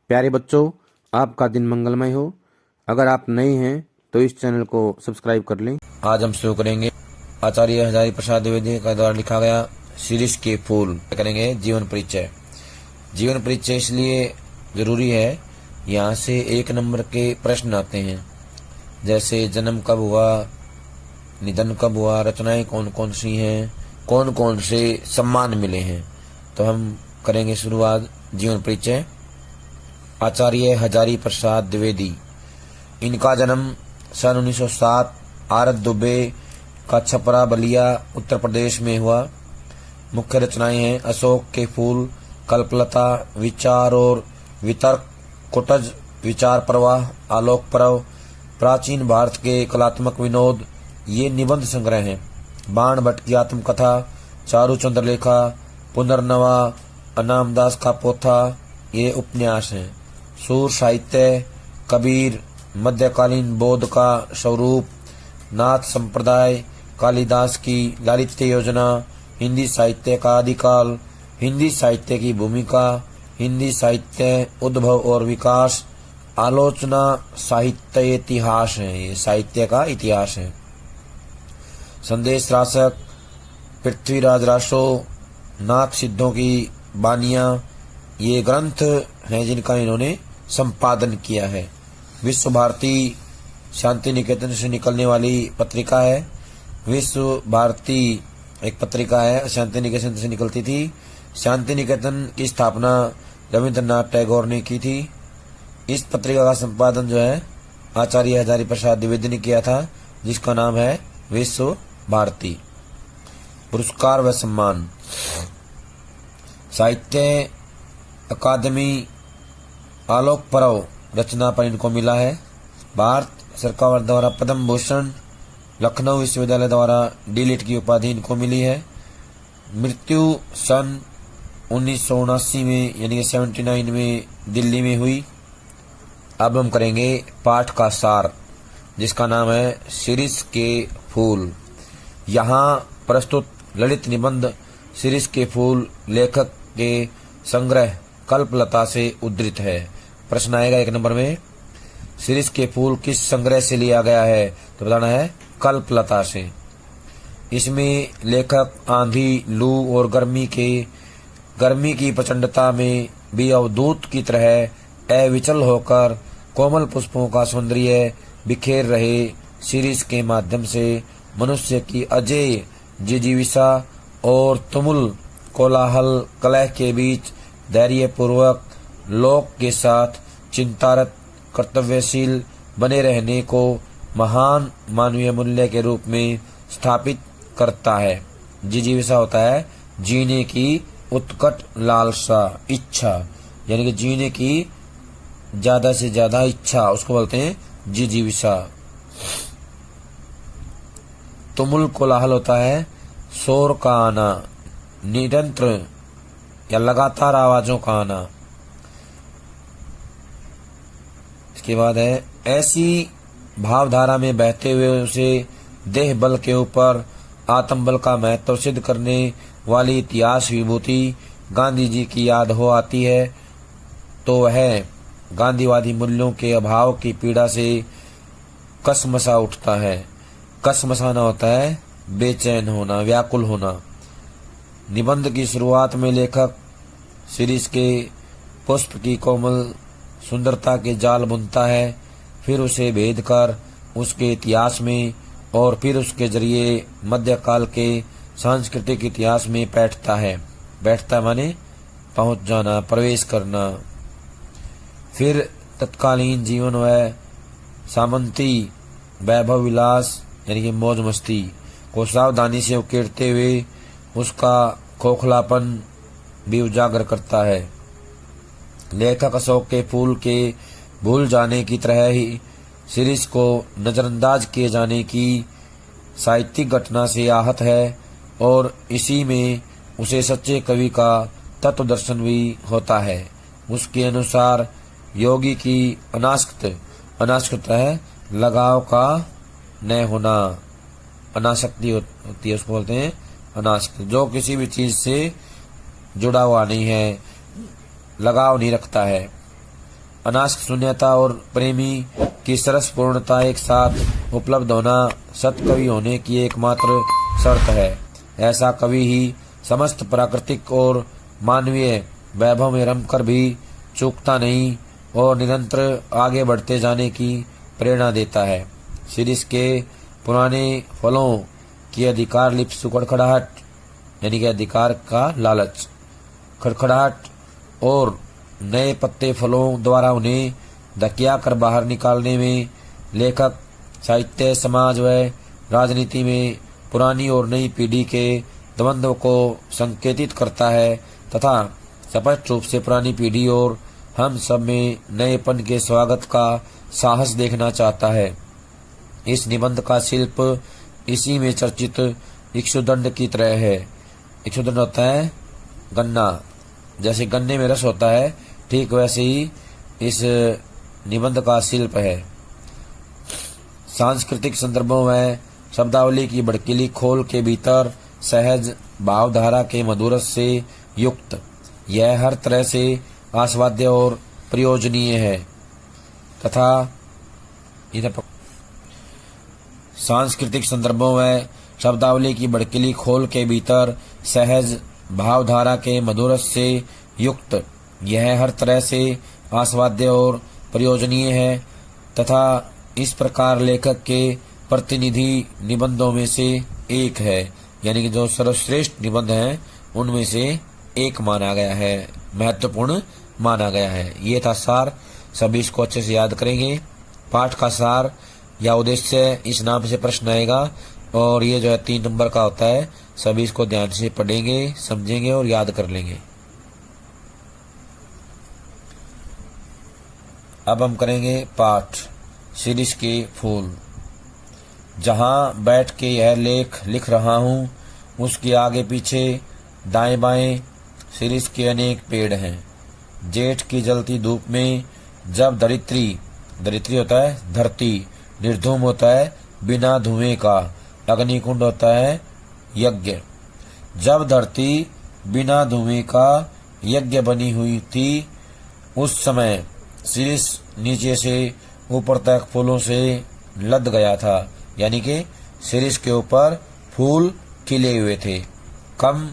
प्यारे बच्चों, आपका दिन मंगलमय हो। अगर आप नए हैं तो इस चैनल को सब्सक्राइब कर लें। आज हम शुरू करेंगे आचार्य हजारी प्रसाद द्विवेदी का द्वारा लिखा गया शिरीष के फूल। करेंगे जीवन परिचय। जीवन परिचय इसलिए जरूरी है, यहाँ से 1 नंबर के प्रश्न आते हैं, जैसे जन्म कब हुआ, निधन कब हुआ, रचनाएं कौन कौन सी हैं, कौन कौन से सम्मान मिले हैं। तो हम करेंगे शुरुआत जीवन परिचय। आचार्य हजारी प्रसाद द्विवेदी, इनका जन्म सन 1907 आरत दुबे का छपरा बलिया उत्तर प्रदेश में हुआ। मुख्य रचनाएं हैं अशोक के फूल, कल्पलता, विचार और वितर्क, कुटज, विचार प्रवाह, आलोक पर्व, प्राचीन भारत के कलात्मक विनोद, ये निबंध संग्रह हैं। बाण भट्ट की आत्मकथा, चारू चंद्रलेखा, पुनर्नवा, अनामदास का पोथा, ये उपन्यास हैं। सूर साहित्य, कबीर, मध्यकालीन बौद्ध का स्वरूप, नाथ संप्रदाय, कालिदास की लालित्य योजना, हिंदी साहित्य का आदिकाल, हिंदी साहित्य की भूमिका, हिंदी साहित्य उद्भव और विकास, आलोचना साहित्य इतिहास है, ये साहित्य का इतिहास है। संदेश रासक, पृथ्वीराज रासो, नाथ सिद्धों की बानियां, ये ग्रंथ हैं जिनका इन्होंने संपादन किया है। विश्व भारती शांति निकेतन से निकलने वाली पत्रिका है। विश्व भारती एक पत्रिका है, शांति निकेतन से निकलती थी। शांति निकेतन की स्थापना रविंद्रनाथ टैगोर ने की थी। इस पत्रिका का संपादन जो है आचार्य हजारी प्रसाद द्विवेदी ने किया था, जिसका नाम है विश्व भारती। पुरस्कार व सम्मान, साहित्य अकादमी आलोक पर्व रचना पर इनको मिला है। भारत सरकार द्वारा पद्म भूषण, लखनऊ विश्वविद्यालय द्वारा डीलिट की उपाधि इनको मिली है। मृत्यु सन 1979 में यानी कि 79 में दिल्ली में हुई। अब हम करेंगे पाठ का सार, जिसका नाम है शिरीष के फूल। यहाँ प्रस्तुत ललित निबंध शिरीष के फूल लेखक के संग्रह कल्पलता से उद्धृत है। प्रश्न आएगा 1 नंबर में, शिरीष के फूल किस संग्रह से लिया गया है? तो बताना है कल्पलता से। इसमें लेखक आंधी, लू और गर्मी की प्रचंडता में भी अवधूत की तरह अविचल होकर कोमल पुष्पों का सौंदर्य बिखेर रहे शिरीष के माध्यम से मनुष्य की अजेय जिजीविषा और तुमुल कोलाहल कलह के बीच धैर्यपूर्वक लोक के साथ चिंतारत कर्तव्यशील बने रहने को महान मानवीय मूल्य के रूप में स्थापित करता है। जिजीविषा होता है जीने की उत्कट लालसा, इच्छा, यानी कि जीने की ज्यादा से ज्यादा इच्छा, उसको बोलते हैं जिजीविषा। तुमुल कोलाहल होता है शोर का आना, निरंतर या लगातार आवाजों का आना। इसके बाद है ऐसी भावधारा में बहते हुए उसे देह बल के ऊपर आत्म बल का महत्व सिद्ध करने वाली इतिहास विभूति गांधी जी की याद हो आती है, तो वह गांधीवादी मूल्यों के अभाव की पीड़ा से कसमसा उठता है। कसमसाना होता है बेचैन होना, व्याकुल होना। निबंध की शुरुआत में लेखक शिरीष के पुष्प की कोमल सुंदरता के जाल बुनता है, फिर उसे भेद कर उसके इतिहास में और फिर उसके जरिए मध्यकाल के सांस्कृतिक इतिहास में बैठता माने पहुंच जाना, प्रवेश करना। फिर तत्कालीन जीवन व सामंती वैभव विलास यानी कि मौज मस्ती को सावधानी से उकेरते हुए उसका खोखलापन भी उजागर करता है। लेखक अशोक के फूल के भूल जाने की तरह ही शिरीष को नजरअंदाज किए जाने की साहित्यिक घटना से आहत है और इसी में उसे सच्चे कवि का तत्व दर्शन भी होता है। उसके अनुसार योगी की अनासक्त है लगाव का न होना, अनासक्ति होती है, उसको बोलते हैं अनासक्त, जो किसी भी चीज से जुड़ा हुआ नहीं है, लगाव नहीं रखता है। अनासक्त शून्यता और प्रेमी की सरस पूर्णता एक साथ उपलब्ध होना सत्कवि होने की एकमात्र शर्त है। ऐसा कवि ही समस्त प्राकृतिक और मानवीय वैभव में रमकर भी चूकता नहीं और निरंतर आगे बढ़ते जाने की प्रेरणा देता है। शीर्ष के पुराने फलों की अधिकार लिप्स खड़खड़ाहट यानी कि अधिकार का लालच, खड़खड़ाहट और नए पत्ते फलों द्वारा उन्हें धकिया कर बाहर निकालने में लेखक साहित्य, समाज व राजनीति में पुरानी और नई पीढ़ी के द्वंद्व को संकेतित करता है तथा स्पष्ट रूप से पुरानी पीढ़ी और हम सब में नएपन के स्वागत का साहस देखना चाहता है। इस निबंध का शिल्प इसी में चर्चित इक्षुदंड की तरह है। इक्षुदंड होता है गन्ना, जैसे गन्ने में रस होता है, ठीक वैसे ही इस निबंध का शिल्प है। सांस्कृतिक संदर्भों में शब्दावली की भड़कीली खोल के भीतर सहज भावधारा के मधुरस से युक्त यह हर तरह से आस्वाद्य और प्रयोजनीय है तथा सांस्कृतिक संदर्भों में शब्दावली की भड़कीली खोल के भीतर सहज भावधारा के मधुरस से युक्त यह हर तरह से आस्वाद्य और प्रयोजनीय है तथा इस प्रकार लेखक के प्रतिनिधि निबंधों में से एक है, यानी कि जो सर्वश्रेष्ठ निबंध हैं उनमें से एक माना गया है, महत्वपूर्ण माना गया है। ये था सार, सभी इसको अच्छे से याद करेंगे। पाठ का सार या उद्देश्य इस नाम से प्रश्न आएगा और ये जो है 3 नंबर का होता है। सभी इसको ध्यान से पढ़ेंगे, समझेंगे और याद कर लेंगे। अब हम करेंगे पाठ शीर्ष के फूल। जहाँ बैठ के यह लेख लिख रहा हूँ उसके आगे पीछे दाएं बाएं शीर्ष के अनेक पेड़ हैं। जेठ की जलती धूप में जब धरित्री होता है धरती, निर्धूम होता है बिना धुएं का, अग्निकुंड होता है यज्ञ। जब धरती बिना धुएं का यज्ञ बनी हुई थी उस समय शीर्ष नीचे से ऊपर तक फूलों से लद गया था, यानी कि शीर्ष के ऊपर फूल खिले हुए थे। कम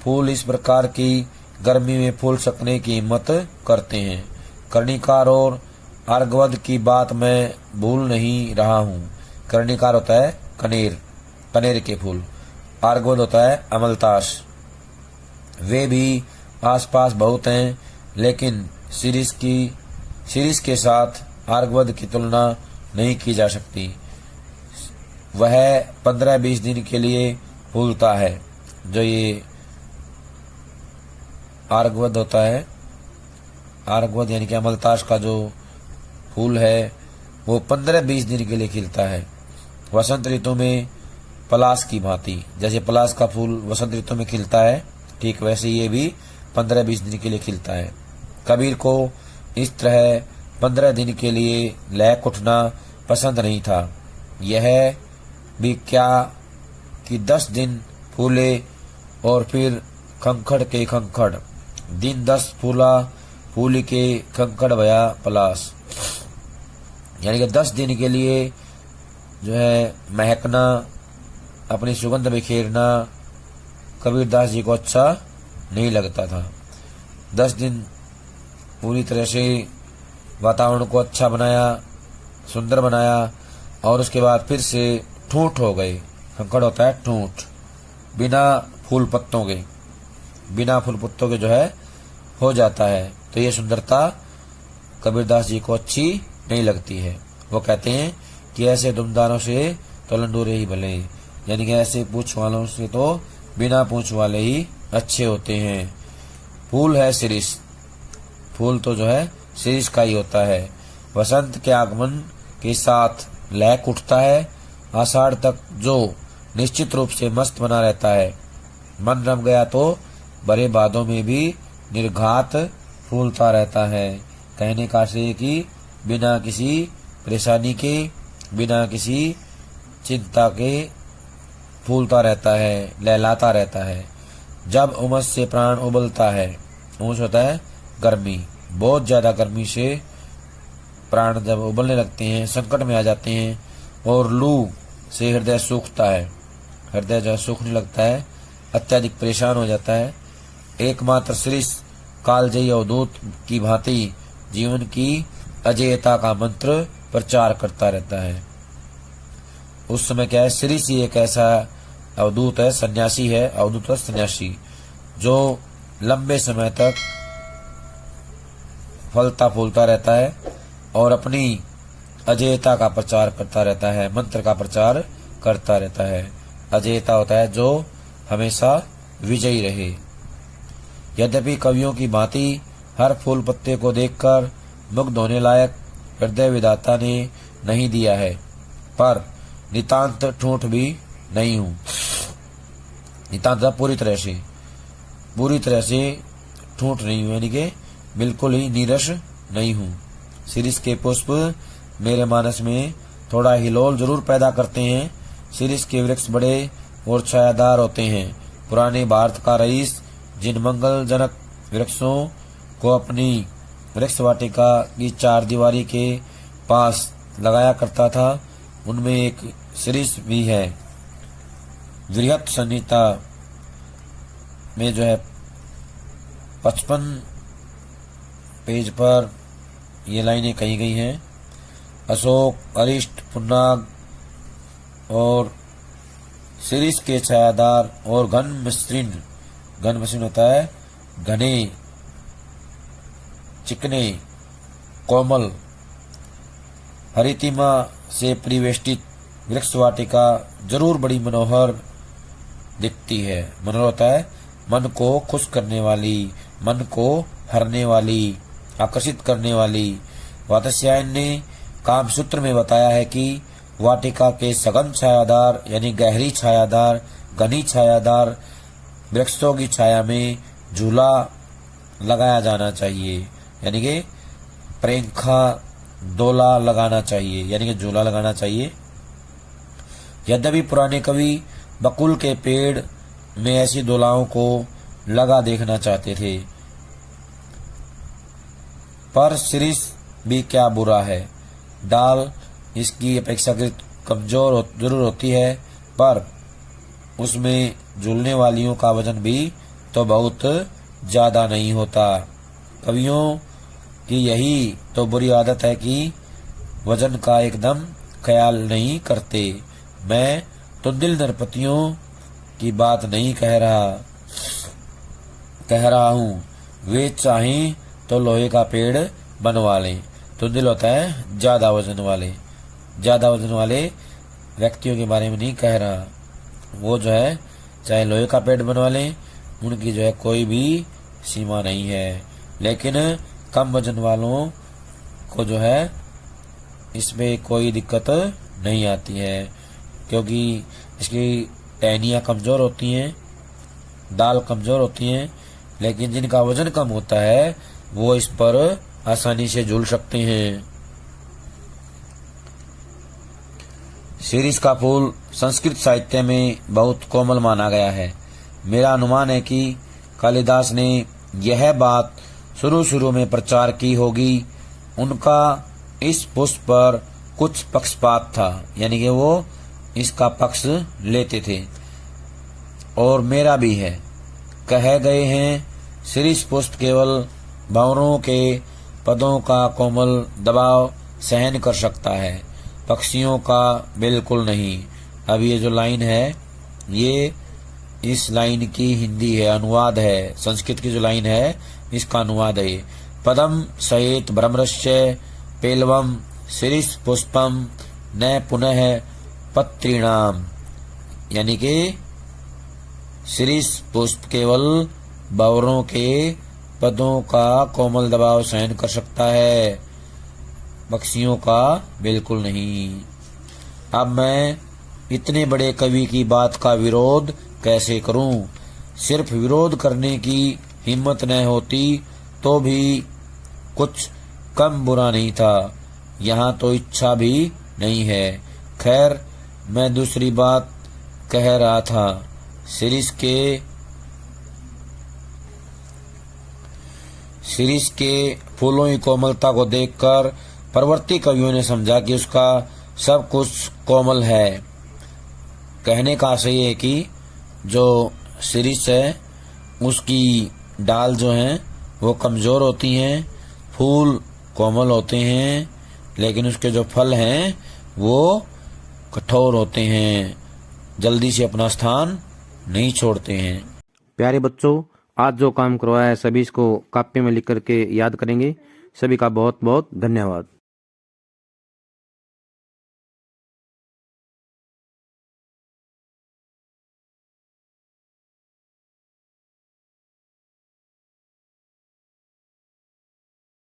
फूल इस प्रकार की गर्मी में फूल सकने की हिम्मत करते हैं। कर्णिकार और अर्घवद की बात मैं भूल नहीं रहा हूँ। कर्णिकार होता है कनेर के फूल, अर्घवद होता है अमलतास। वे भी आसपास बहुत हैं, लेकिन शीर्ष के साथ अर्घवद की तुलना नहीं की जा सकती। वह 15-20 दिन के लिए फूलता है। जो ये अर्घवद होता है, अर्घवद यानी कि अमलतास का जो फूल है वो 15-20 दिन के लिए खिलता है। वसंत ऋतु में पलाश की भांति, जैसे पलाश का फूल वसंत ऋतु में खिलता है, ठीक वैसे ये भी 15-20 दिन के लिए खिलता है। कबीर को इस तरह 15 दिन के लिए लहक उठना पसंद नहीं था। यह भी क्या कि 10 दिन फूले और फिर खंखड़ के खंखड़, दिन 10 फूली के खंखड़ भया पलाश, यानी कि 10 दिन के लिए जो है महकना, अपनी सुगंध बिखेरना कबीरदास जी को अच्छा नहीं लगता था। 10 दिन पूरी तरह से वातावरण को अच्छा बनाया, सुंदर बनाया और उसके बाद फिर से ठूंठ हो गए। खंखड़ होता है ठूंठ, बिना फूल पत्तों के जो है हो जाता है। तो ये सुंदरता कबीरदास जी को अच्छी नहीं लगती है। वो कहते हैं कि ऐसे दुमदारों से तो लंडूरे ही भले, यानी कि ऐसे पूंछ वालों से तो बिना पूंछ वाले ही अच्छे होते हैं। फूल है शीर्ष, फूल तो जो है शीर्ष का ही होता है। वसंत के आगमन के साथ लहक उठता है। आषाढ़ तक जो निश्चित रूप से मस्त बना रहता है। मन रम गया तो बड़े बादों में भी निर्घात फूलता रहता है। कहने का आशय कि बिना किसी परेशानी के, बिना किसी चिंता के फूलता रहता है, लहलाता रहता है। जब उमस से प्राण उबलता है, उमस होता है गर्मी, बहुत ज्यादा गर्मी से प्राण जब उबलने लगते हैं, संकट में आ जाते हैं और लू से हृदय सूखता है, हृदय जो सूखने लगता है, अत्यधिक परेशान हो जाता है, एकमात्र श्री कालजयी अवधूत की भांति जीवन की अजेयता का मंत्र प्रचार करता रहता है। उस समय क्या है, श्री सी एक ऐसा अवधूत है, सन्यासी है, अवधूत सन्यासी, जो लंबे समय तक फलता फूलता रहता है और अपनी अजेयता का प्रचार करता रहता है, मंत्र का प्रचार करता रहता है। अजेयता होता है जो हमेशा विजयी रहे। यद्यपि कवियों की भांति हर फूल पत्ते को देखकर मुग्ध होने लायक हृदय विधाता ने नहीं दिया है, पर नितांत ठूंठ भी नहीं हूँ। नितांत पूरी तरह से ठूंठ नहीं हूँ, यानी कि बिल्कुल ही नीरस नहीं हूँ। शिरीष के पुष्प मेरे मानस में थोड़ा हिलोल जरूर पैदा करते हैं। शिरीष के वृक्ष बड़े और छायादार होते हैं। पुराने भारत का रईस जिन मंगलजनक वृक्षों को अपनी वृक्ष वाटिका की चार दीवारी के पास लगाया करता था, उनमें एक शिरीष भी है। बृहत संहिता में जो है 55 पेज पर ये लाइनें कही गई हैं। अशोक, अरिष्ट, पुन्नाग और शिरीष के छायादार और घन मसृण होता है घने, चिकने, कोमल, हरितिमा से परिवेष्टित वृक्ष वाटिका जरूर बड़ी मनोहर दिखती है। मनोहर होता है मन को खुश करने वाली, मन को हरने वाली, आकर्षित करने वाली। वात्स्यायन ने कामसूत्र में बताया है कि वाटिका के सघन छायादार यानी गहरी छायादार, घनी छायादार वृक्षों की छाया में झूला लगाया जाना चाहिए, यानी कि प्रेंखा डोला लगाना चाहिए, यानी कि झूला लगाना चाहिए। यद्यपि पुराने कवि बकुल के पेड़ में ऐसी डोलाओं को लगा देखना चाहते थे, पर शिरीष भी क्या बुरा है। डाल इसकी अपेक्षाकृत कमजोर जरूर होती है, पर उसमें झूलने वालियों का वजन भी तो बहुत ज्यादा नहीं होता। कवियों की यही तो बुरी आदत है कि वजन का एकदम ख्याल नहीं करते। मैं तो दिल नरपतियों की बात नहीं कह रहा हूँ। वे चाहें तो लोहे का पेड़ बनवा लें। तो दिल होता है ज्यादा वजन वाले व्यक्तियों के बारे में नहीं कह रहा। वो जो है चाहे लोहे का पेड़ बनवा लें, उनकी जो है कोई भी सीमा नहीं है। लेकिन कम वजन वालों को जो है इसमें कोई दिक्कत नहीं आती है, क्योंकि इसकी टहनियाँ कमजोर होती हैं, दाल कमजोर होती हैं। लेकिन जिनका वजन कम होता है वो इस पर आसानी से झूल सकते हैं। शिरीष का फूल संस्कृत साहित्य में बहुत कोमल माना गया है। मेरा अनुमान है कि कालिदास ने यह बात शुरू में प्रचार की होगी। उनका इस पुष्प पर कुछ पक्षपात था, यानी कि वो इसका पक्ष लेते थे, और मेरा भी है। कहे गए हैं शिरीष पुष्प केवल भंवरों के पदों का कोमल दबाव सहन कर सकता है, पक्षियों का बिल्कुल नहीं। अब ये जो लाइन है ये इस लाइन की हिंदी है, अनुवाद है। संस्कृत की जो लाइन है इसका अनुवाद है। पदम सहित ब्रह्मरस्य पेलवम शिरीष पुष्पम न पुनः पत्रिणाम, यानी कि शिरीष पुष्प केवल भंवरों के पदों का कोमल दबाव सहन कर सकता है, पक्षियों का बिल्कुल नहीं। अब मैं इतने बड़े कवि की बात का विरोध कैसे करूं? सिर्फ विरोध करने की हिम्मत न होती तो भी कुछ कम बुरा नहीं था। यहाँ तो इच्छा भी नहीं है। खैर, मैं दूसरी बात कह रहा था। शिरीष के फूलों की कोमलता को देखकर परवर्ती कवियों ने समझा कि उसका सब कुछ कोमल है। कहने का आशय है कि जो शीर्ष है उसकी डाल जो हैं वो कमज़ोर होती हैं, फूल कोमल होते हैं, लेकिन उसके जो फल हैं वो कठोर होते हैं, जल्दी से अपना स्थान नहीं छोड़ते हैं। प्यारे बच्चों, आज जो काम करवाया है सभी इसको कापी में लिख करके याद करेंगे। सभी का बहुत बहुत धन्यवाद।